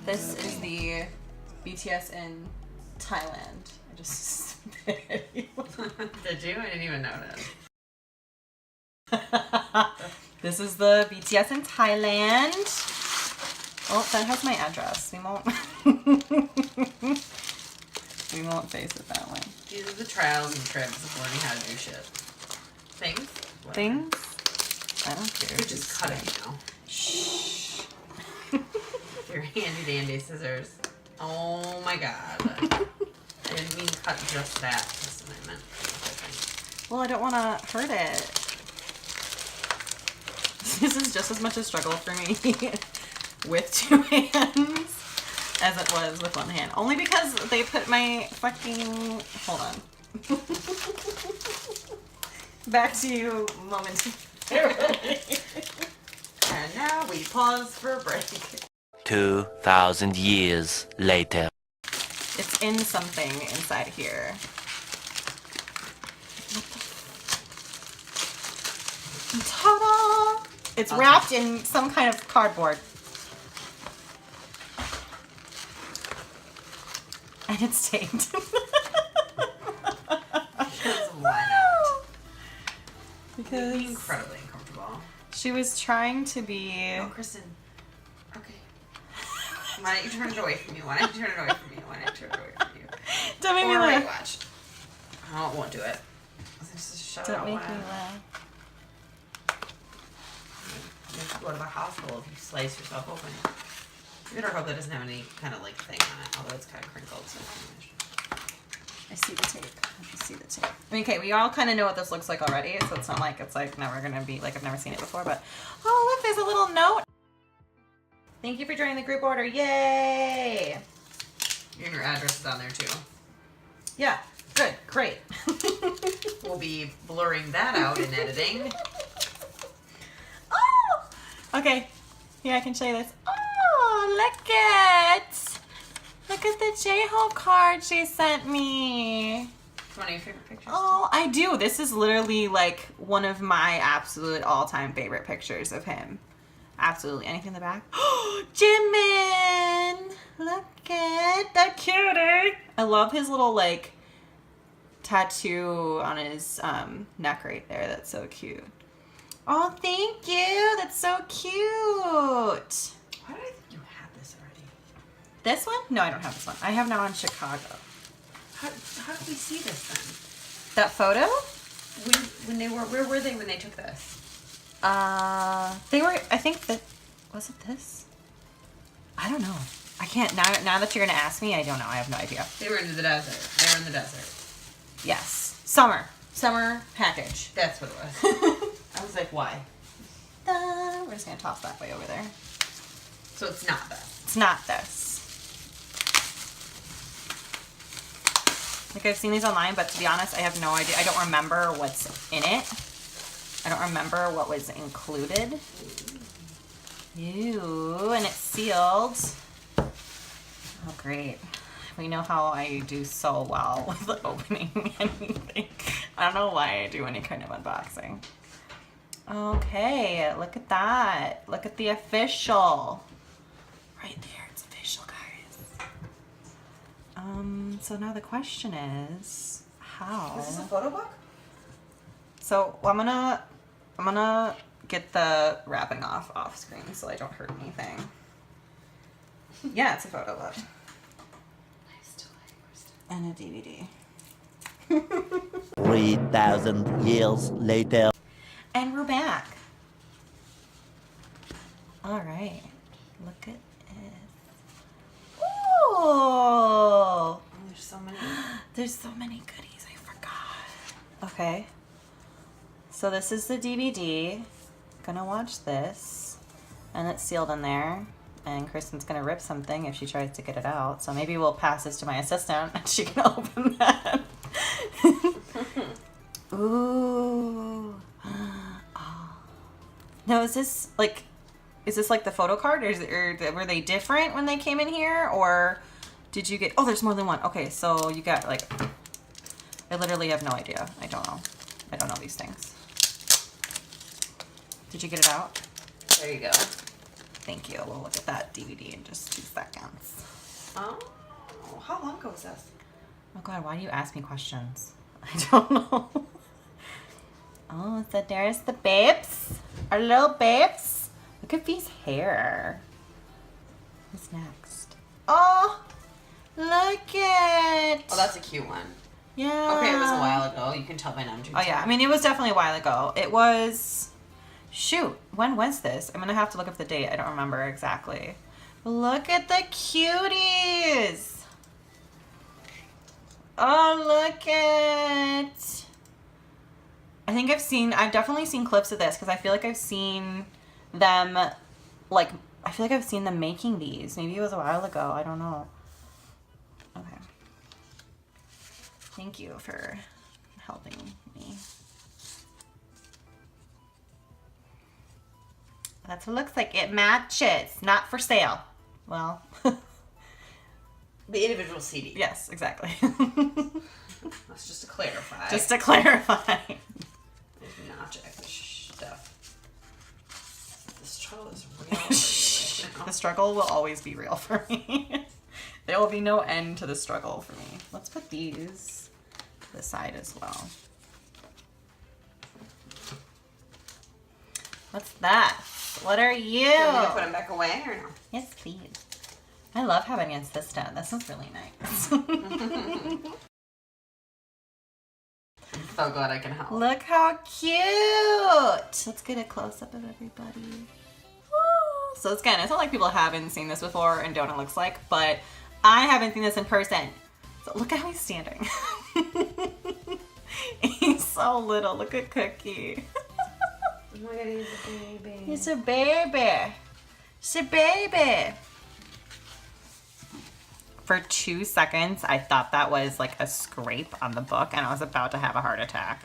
This is the BTS in Thailand. I just Did you? I didn't even notice. This is the BTS in Thailand. Oh, that has my address. We won't. We won't face it that way. These are the trials and tribs of learning how to do shit. Things? Whatever. Things? I don't care. You just cut it, you know. Shh. Your handy dandy scissors. Oh my god. I didn't mean cut just that. That's what I meant. Well, I don't want to hurt it. This is just as much a struggle for me with 2 hands as it was with 1 hand. Only because they put my fucking... Hold on. Back to you momentarily. And now we pause for a break. 2,000 years later. It's in something inside here. Ta-da! It's wrapped in some kind of cardboard. And it's taped. Because It'd be incredibly uncomfortable. she was trying to be... Oh, Kristen. Okay. Why don't you turn it away from you? Why don't you turn it away from you? Why don't you turn it away from you? Don't make me Or laugh. watch. Oh, it won't do it. Just shut it Don't out. make me laugh. You have to go to the hospital if you slice yourself open. You better hope that doesn't have any kind of like thing on it, although it's kind of crinkled. So I see the tape. I see the tape. I mean, okay, we all kind of know what this looks like already, so it's not like it's like never gonna be like I've never seen it before. But oh, look, there's a little note. Thank you for joining the group order. Yay! and your address is on there too. Yeah. Good. Great. We'll be blurring that out in editing. Oh. Okay. Here, I can show you this. Oh, look at the J-Hope card she sent me. It's one of your favorite pictures. Oh, I do. This is literally like one of my absolute all-time favorite pictures of him. Absolutely. Anything in the back? Oh, Jimin! Look at the cutie. I love his little like tattoo on his neck right there. That's so cute. Oh, thank you. That's so cute. Why did I think you had this already? This one? No, I don't have this one. I have now in Chicago. How did we see this then? That photo? When they were, where were they when they took this? They were, I think that, was it this? I don't know. I can't, now that you're going to ask me, I don't know. I have no idea. They were in the desert. They were in the desert. Yes. Summer package. That's what it was. I was like, why? We're just going to toss that way over there. So it's not this. It's not this. Like, I've seen these online, but to be honest, I have no idea. I don't remember what's in it. I don't remember what was included. Ew, and it's sealed. Oh, great. We know how I do so well with opening anything. I don't know why I do any kind of unboxing. Okay, look at that. Look at the official. Right there, it's official, guys. So now the question is, how? Is this a photo book? So I'm gonna get the wrapping off screen so I don't hurt anything. Yeah, it's a photo book. Nice to And a DVD. 3,000 years later. And we're back. All right. Look at it. Ooh! There's so many. There's so many goodies. I forgot. Okay. So this is the DVD. Gonna watch this. And it's sealed in there. And Kristen's gonna rip something if she tries to get it out. So maybe we'll pass this to my assistant and she can open that. Ooh. Oh. Now is this like the photo card, or were they different when they came in here, or did you get? Oh, there's more than one. Okay, so you got like. I literally have no idea. I don't know. I don't know these things. Did you get it out? There you go. Thank you. We'll look at that DVD in just 2 seconds. Oh, how long ago was this? Oh God, why do you ask me questions? I don't know. Oh, so there's the babes. Our little babes. Look at V's hair. What's next? Oh, look it. Oh, that's a cute one. Yeah. Okay, it was a while ago. You can tell by now. Oh yeah, I mean it was definitely a while ago. It was, shoot, when was this? I'm gonna have to look up the date. I don't remember exactly. Look at the cuties. Oh, look it. I've definitely seen clips of this because I feel like I've seen them, like, I feel like I've seen them making these. Maybe it was a while ago. I don't know. Okay. Thank you for helping me. That's what it looks like. It matches. Not for sale. Well. The individual CD. Yes, exactly. That's just to clarify. Just to clarify. There's not stuff. The struggle is real for you right now. The struggle will always be real for me. There will be no end to the struggle for me. Let's put these to the side as well. What's that? What are you? Do you want me to put them back away or no? Yes, please. I love having this done. This is really nice. I'm so glad I can help. Look how cute. Let's get a close-up of everybody. Woo. So again, it's not like people haven't seen this before and don't know what it looks like, but I haven't seen this in person. So look at how he's standing. He's so little. Look at Cookie. Oh my God, he's a baby. He's a baby. He's a baby. For 2 seconds, I thought that was like a scrape on the book, and I was about to have a heart attack.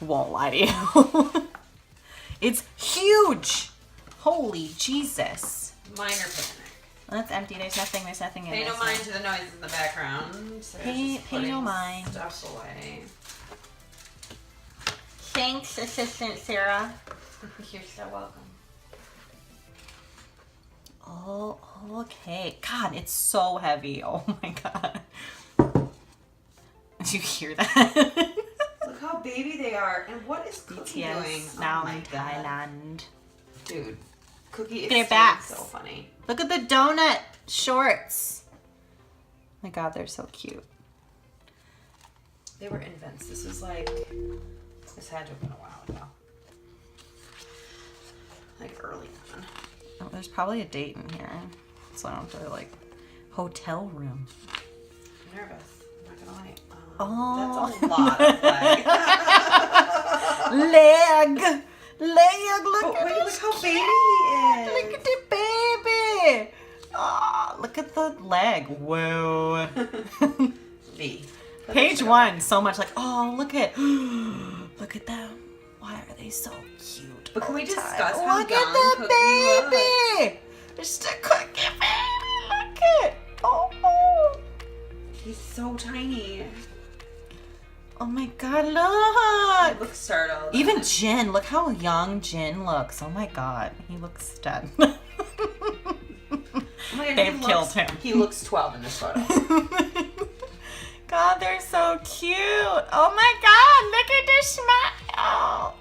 Won't lie to you. It's huge. Holy Jesus. Minor panic. Well, that's empty. There's nothing in Pay this. no mind to the noises in the background. So Pay no mind. Stuff away. Thanks, Assistant Sarah. You're so welcome. Oh, okay. God, it's so heavy. Oh my God. Did you hear that? Look how baby they are. And what is Cookie doing? BTS, now oh my in God. Thailand. Dude, Cookie is They're back. so funny. Look at the donut shorts. My God, they're so cute. They were invents. This was like, this had to have been a while ago. Like early on. Oh, there's probably a date in here. So I don't have to like, hotel room. I'm nervous. I'm not gonna lie. Oh. That's a lot of leg. Leg! Leg! Look But at wait, this look how baby cute. he is. Look at the baby! Oh, look at the leg. Whoa. V. Page 1, so much like, oh, look at them. Why are they so cute? But can all we the time? discuss how Look young at the Cookie baby! It's the Cookie baby! Look at oh. He's so tiny. Oh my God, I look! look startled. Even Jin, look how young Jin looks. Oh my God, he looks dead. Oh my God, They've killed him. He looks 12 in this photo. God, they're so cute. Oh my God, look at their smile.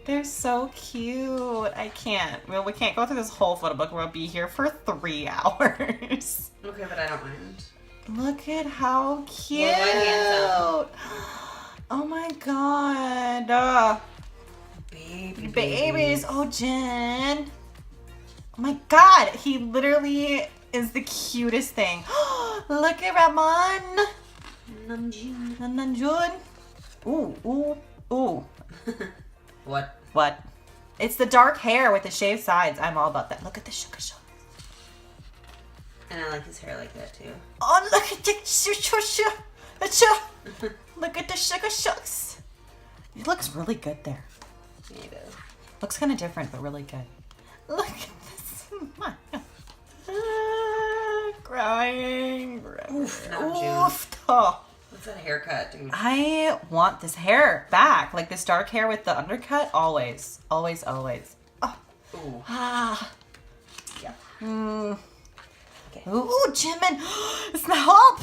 They're so cute. I can't. Well, we can't go through this whole photo book. We'll be here for 3 hours. Okay, but I don't mind. Look at how cute. Well, my hands up. Oh my God. Babies. Babies. Oh, Jen. Oh my God. He literally is the cutest thing. Look at Ramon. Namjoon. Namjoon. Ooh, ooh, ooh. What? What? It's the dark hair with the shaved sides. I'm all about that. Look at the sugar shoulders. And I like his hair like that too. Oh, look at the look at the sugar shucks. It looks really good there. Yeah, it does. Looks kind of different, but really good. Look at this. Crying. Oof, not Oof. Oh. What's that haircut, dude? I want this hair back. Like this dark hair with the undercut. Always. Always, always. Oh. Ooh. Ah. Yeah. Okay. Ooh, Jimin! It's the help!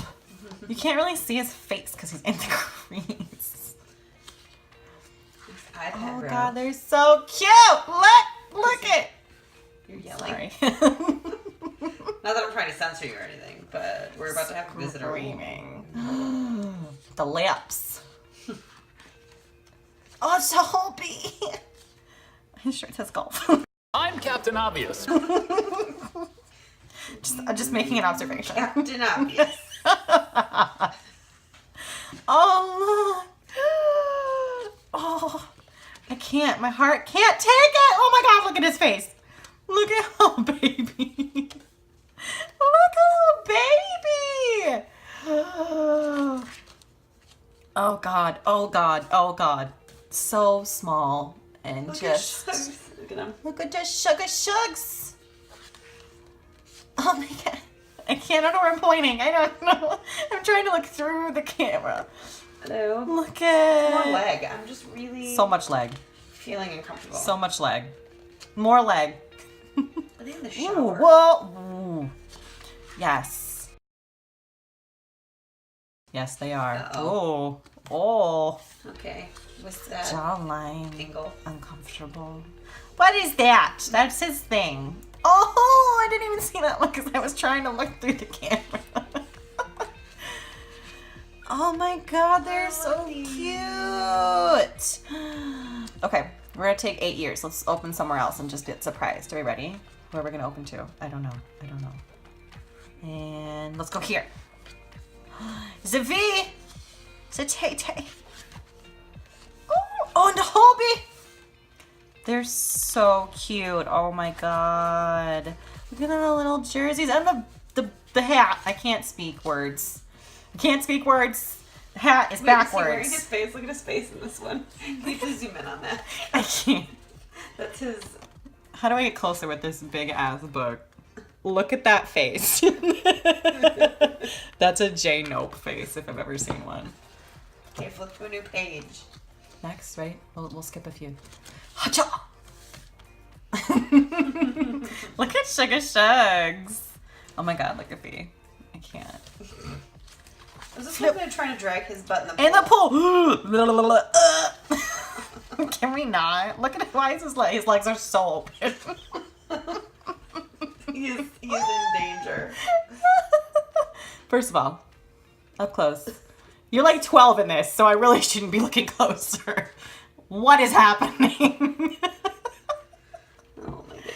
You can't really see his face because he's in the crease. iPad, bro. God, they're so cute! Look it! You're yelling. Sorry. Not that I'm trying to censor you or anything, but we're about to have a visitor. Screaming. The lips. Oh, it's so hopey. His shirt says golf. I'm Captain Obvious. just making an observation. Captain Obvious. Oh, look. Oh, I can't. My heart can't take it. Oh my God, look at his face. Look at oh baby. Look at baby. Oh God. Oh God. Oh God. So small and Look just look at him. look at just sugar shugs. Oh my God. I can't know where I'm pointing. I don't know. I'm trying to look through the camera. Hello. Look at More leg. I'm just really so much leg. feeling uncomfortable. So much leg. More leg. Are they in the Ooh, shower? whoa. Ooh. Yes. Yes, they are. Uh-oh. Oh. Oh. Okay. What's that? Jawline. Angle. Uncomfortable. What is that? That's his thing. Oh, I didn't even see that one because I was trying to look through the camera. Oh my God, they're so cute. Okay, we're gonna take 8 years. Let's open somewhere else and just get surprised. Are we ready? Where are we gonna open to? I don't know. I don't know. And let's go here. It's a V. It's a Tay-Tay. Oh, and a Hobie. They're so cute. Oh my God. Look at the little jerseys and the hat. I can't speak words. I can't speak words. The hat is backwards. Wearing his face. Look at his face in this one. Can you please zoom in on that? I can't. That's his. How do I get closer with this big ass book? Look at that face. That's a J Nope face if I've ever seen one. Okay, flip to a new page. Next, right? We'll skip a few. Hacha! Look at Sugar Shugs. Oh my God, look at V. I can't. I was just hoping to try to drag his butt in the pool. In the pool! Can we not? Look at it. Why is his legs are so open. He is in danger. First of all, up close. You're like 12 in this, so I really shouldn't be looking closer. What is happening? Oh my goodness.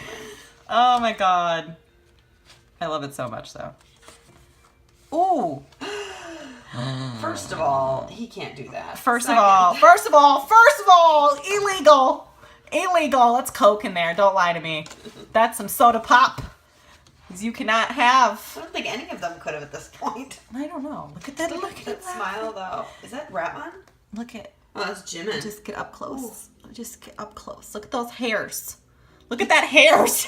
Oh my God. I love it so much though. Ooh. First of all, he can't do that. First of all, illegal. Illegal. Let's Coke in there. Don't lie to me. That's some soda pop. You cannot have. I don't think any of them could have at this point. I don't know. Look at that. Look at That that smile though. Is that Ratman? Look at. Oh, that's Jimin. Just get up close. Just get up close. Look at those hairs. Look at that hairs.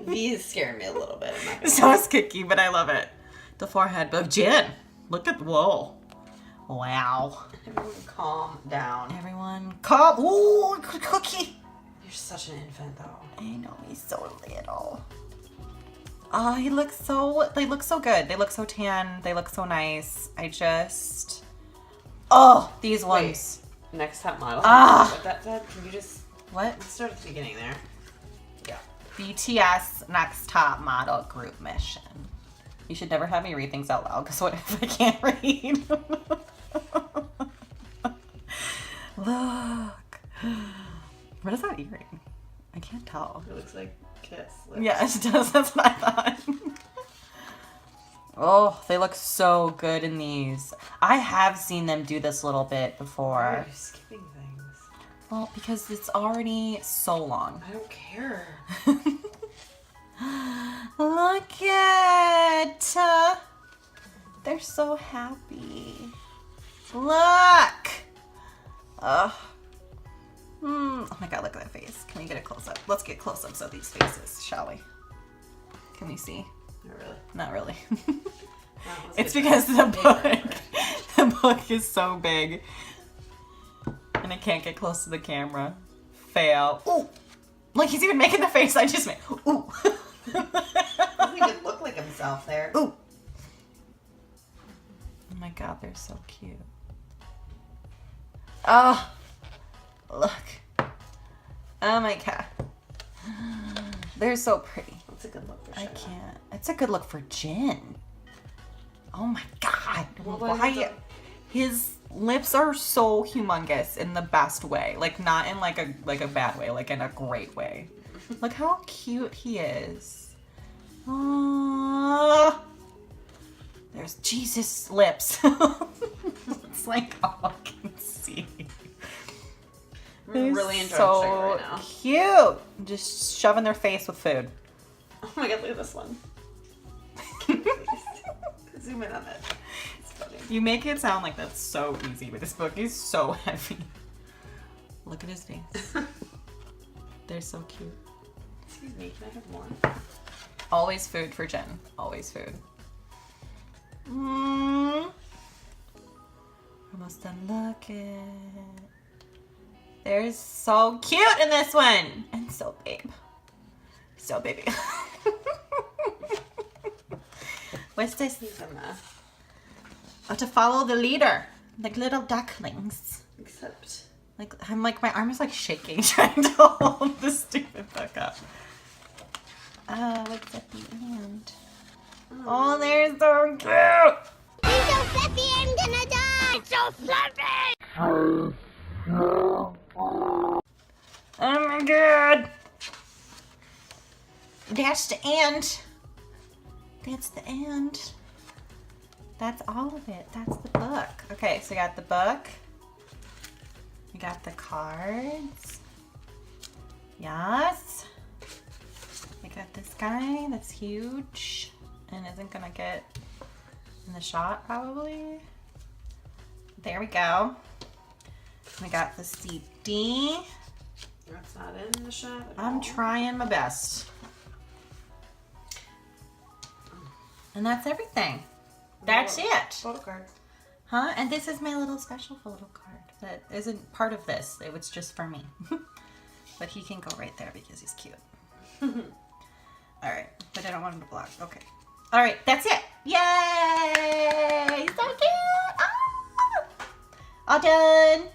These scare me a little bit. I'm not gonna So it's kicky, but I love it. The forehead of Jin. Look at whoa. Wow. Everyone calm down. Everyone, come. Ooh, cookie. You're such an infant though. I know he's so little. Oh, he looks so. They look so good. They look so tan. They look so nice. I just. Oh, these ones. Wait, next top model. Ah. What that said? Can you just What? let's start at the beginning there? Yeah. BTS Next Top Model Group Mission. You should never have me read things out loud, because what if I can't read? Look. What is that earring? I can't tell. It looks like Kiss. Yeah, it does. That's what I thought. Oh, they look so good in these. I have seen them do this a little bit Why before. are you skipping things? Well, because it's already so long. I don't care. Look at. They're so happy. Look. Ugh. Oh my God, look at that face. Can we get a close-up? Let's get close-ups of these faces, shall we? Can we see? Not really. Not really. No, It's good. because the Big book, reference. the book is so big. And I can't get close to the camera. Fail. Ooh. Like he's even making the face I just made. Ooh. Doesn't even look like himself there. Ooh. Oh my god, they're so cute. Oh, look. Oh my god. They're so pretty. That's a good look for I sure. can't. It's a good look for Jin. Oh my god. Well, Why? His lips are so humongous in the best way. Like not in like a bad way, like in a great way. Look how cute he is. Oh, there's Jesus lips. It's like all I can see. I'm really enjoying so sugar right now. cute. Just shoving their face with food. Oh my god, look at this one. Zoom in on it. It's funny. You make it sound like that's so easy, but this book is so heavy. Look at his face. They're so cute. Excuse me, can I have more? Always food for Jen. Always food. Mm. Almost done looking. They're so cute in this one. And so babe. So baby. What's this? He's a mess. Oh, to follow the leader. Like little ducklings. Except... Like I'm like my arm is like shaking trying to hold the stupid book up. What's at the end? Oh, they're so cute. He's so fluffy, I'm gonna die! It's so fluffy! Oh my god. That's the end. That's the end. That's all of it. That's the book. Okay, so we got the book. We got the cards. Yes. We got this guy that's huge and isn't gonna get in the shot probably. There we go. We got the CD. That's not in the shot at I'm all. trying my best. And that's everything. That's it. Photo card. Huh? And this is my little special photo card that isn't part of this. It was just for me. But he can go right there because he's cute. All right. But I don't want him to block. Okay. All right. That's it. Yay! So cute. Ah! All done.